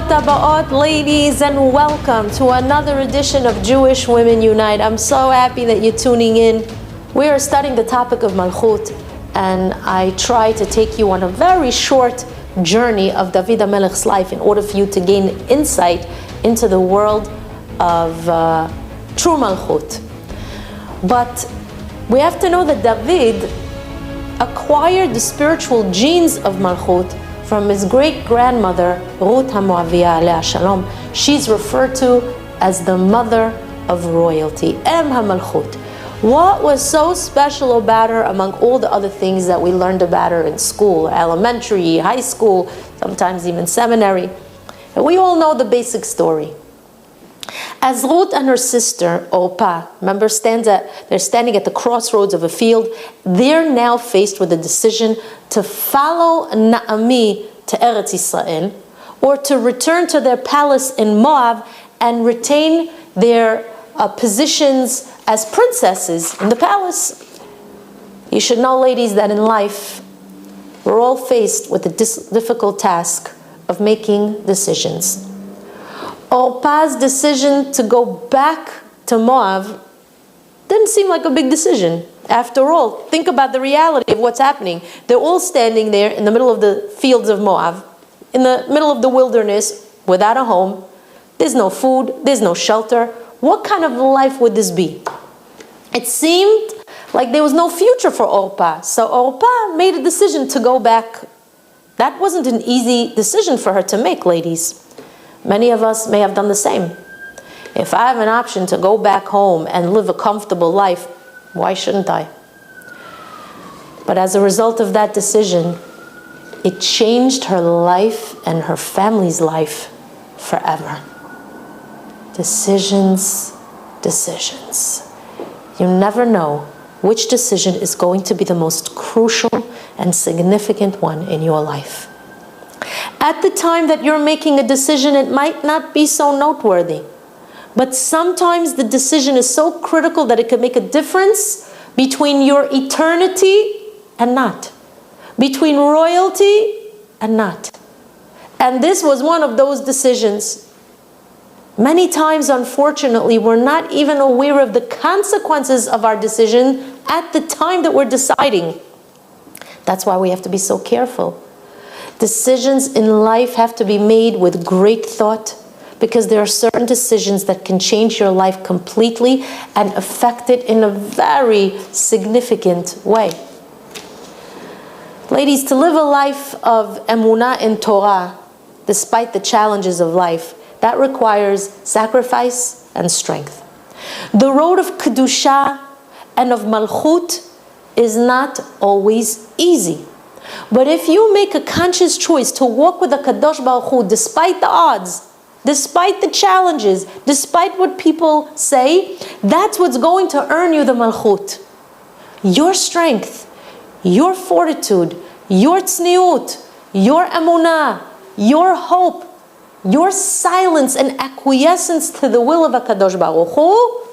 Barukot Habaot, ladies, and welcome to another edition of Jewish Women Unite. I'm so happy that you're tuning in. We are studying the topic of Malchut, and I try to take you on a very short journey of David HaMelech's life in order for you to gain insight into the world of true Malchut. But we have to know that David acquired the spiritual genes of Malchut from his great-grandmother, Ruth HaMoaviyah Alea Shalom. She's referred to as the mother of royalty, Em HaMalchut. What was so special about her among all the other things that we learned about her in school, elementary, high school, sometimes even seminary? And we all know the basic story. As Ruth and her sister, Orpah, remember, they're standing at the crossroads of a field. They're now faced with a decision to follow Naomi to Eretz Yisrael or to return to their palace in Moab and retain their positions as princesses in the palace. You should know, ladies, that in life, we're all faced with the difficult task of making decisions. Orpah's decision to go back to Moab didn't seem like a big decision. After all, think about the reality of what's happening. They're all standing there in the middle of the fields of Moab, in the middle of the wilderness, without a home. There's no food, there's no shelter. What kind of life would this be? It seemed like there was no future for Orpah. So Orpah made a decision to go back. That wasn't an easy decision for her to make, ladies. Many of us may have done the same. If I have an option to go back home and live a comfortable life, why shouldn't I? But as a result of that decision, it changed her life and her family's life forever. Decisions, decisions. You never know which decision is going to be the most crucial and significant one in your life. At the time that you're making a decision, it might not be so noteworthy. But sometimes the decision is so critical that it could make a difference between your eternity and not. Between royalty and not. And this was one of those decisions. Many times, unfortunately, we're not even aware of the consequences of our decision at the time that we're deciding. That's why we have to be so careful. Decisions in life have to be made with great thought, because there are certain decisions that can change your life completely and affect it in a very significant way. Ladies, to live a life of emunah in Torah, despite the challenges of life, that requires sacrifice and strength. The road of Kedusha and of Malchut is not always easy. But if you make a conscious choice to walk with the Kadosh Baruch Hu, despite the odds, despite the challenges, despite what people say, that's what's going to earn you the Malchut. Your strength, your fortitude, your tzniut, your emunah, your hope, your silence and acquiescence to the will of HaKadosh Baruch Hu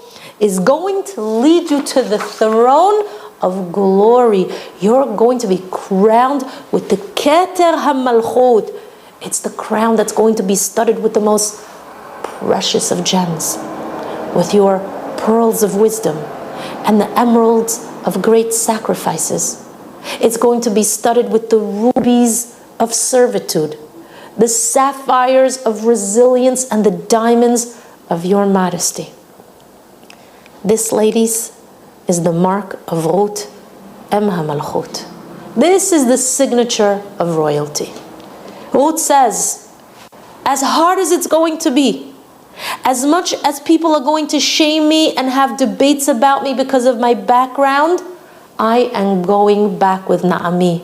is going to lead you to the throne of glory. You're going to be crowned with the Keter HaMalchut. It's the crown that's going to be studded with the most precious of gems, with your pearls of wisdom and the emeralds of great sacrifices. It's going to be studded with the rubies of servitude, the sapphires of resilience, and the diamonds of your modesty. This, ladies, is the mark of Ruth, Em HaMalchut. This is the signature of royalty. Ruth says, as hard as it's going to be, as much as people are going to shame me and have debates about me because of my background, I am going back with Naomi.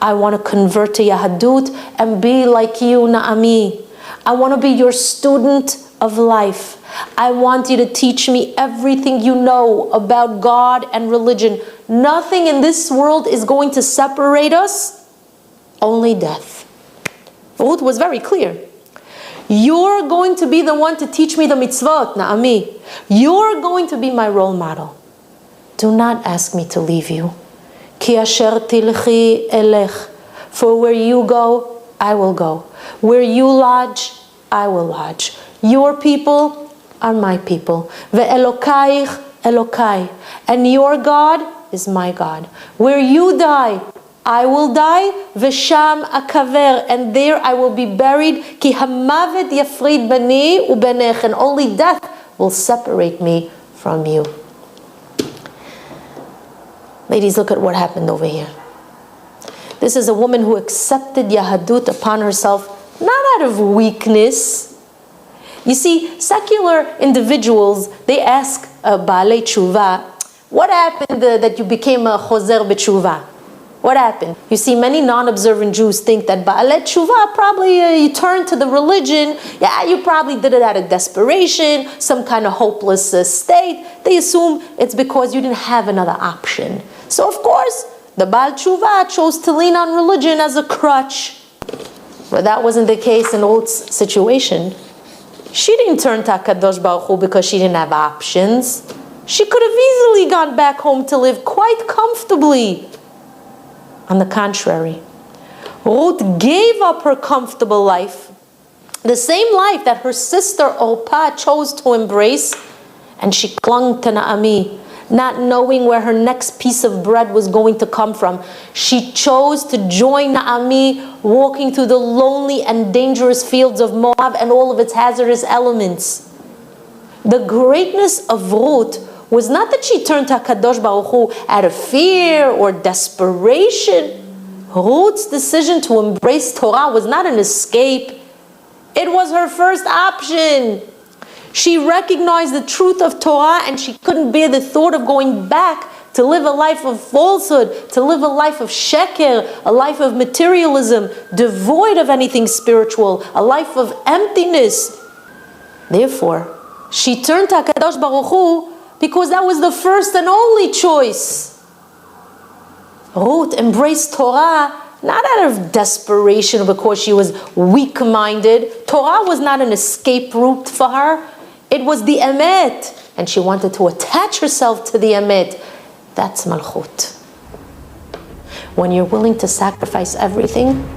I want to convert to Yahadut and be like you, Naomi. I want to be your student of life. I want you to teach me everything you know about God and religion. Nothing in this world is going to separate us, only death. Ruth was very clear. You're going to be the one to teach me the mitzvot, Naomi. You're going to be my role model. Do not ask me to leave you. Ki asher tilchi elech. For where you go, I will go. Where you lodge, I will lodge. Your people are my people. Ve'elokaich Elokai. And your God is my God. Where you die, I will die. V'sham akaver. And there I will be buried. Ki hamavet yafrid bani ubenech. And only death will separate me from you. Ladies, look at what happened over here. This is a woman who accepted Yahadut upon herself, not out of weakness. You see, secular individuals, they ask Baalei Tshuva, what happened that you became a Choser B'Tshuva? What happened? You see, many non-observant Jews think that Baalei Tshuva, probably you turned to the religion. Yeah, you probably did it out of desperation, some kind of hopeless state. They assume it's because you didn't have another option. So of course, the Baal Tshuva chose to lean on religion as a crutch. But that wasn't the case in Ruth's situation. She didn't turn to HaKadosh Baruch Hu because she didn't have options. She could have easily gone back home to live quite comfortably. On the contrary, Ruth gave up her comfortable life, the same life that her sister Orpah chose to embrace, and she clung to Naomi, not knowing where her next piece of bread was going to come from. She chose to join Naomi, walking through the lonely and dangerous fields of Moab and all of its hazardous elements. The greatness of Ruth was not that she turned to HaKadosh Baruch Hu out of fear or desperation. Ruth's decision to embrace Torah was not an escape. It was her first option. She recognized the truth of Torah and she couldn't bear the thought of going back to live a life of falsehood, to live a life of sheker, a life of materialism, devoid of anything spiritual, a life of emptiness. Therefore, she turned to HaKadosh Baruch Hu because that was the first and only choice. Ruth embraced Torah not out of desperation because she was weak-minded. Torah was not an escape route for her. It was the emet. And she wanted to attach herself to the emet. That's Malchut. When you're willing to sacrifice everything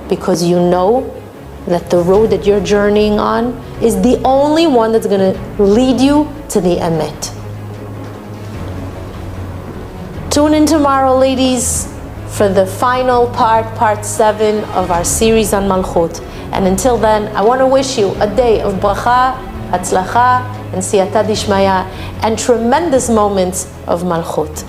because you know that the road that you're journeying on is the only one that's going to lead you to the emet. Tune in tomorrow, ladies, for the final part 7 of our series on Malchut. And until then, I want to wish you a day of bracha, hatzlacha, and siyata dishmaya, and tremendous moments of Malchut.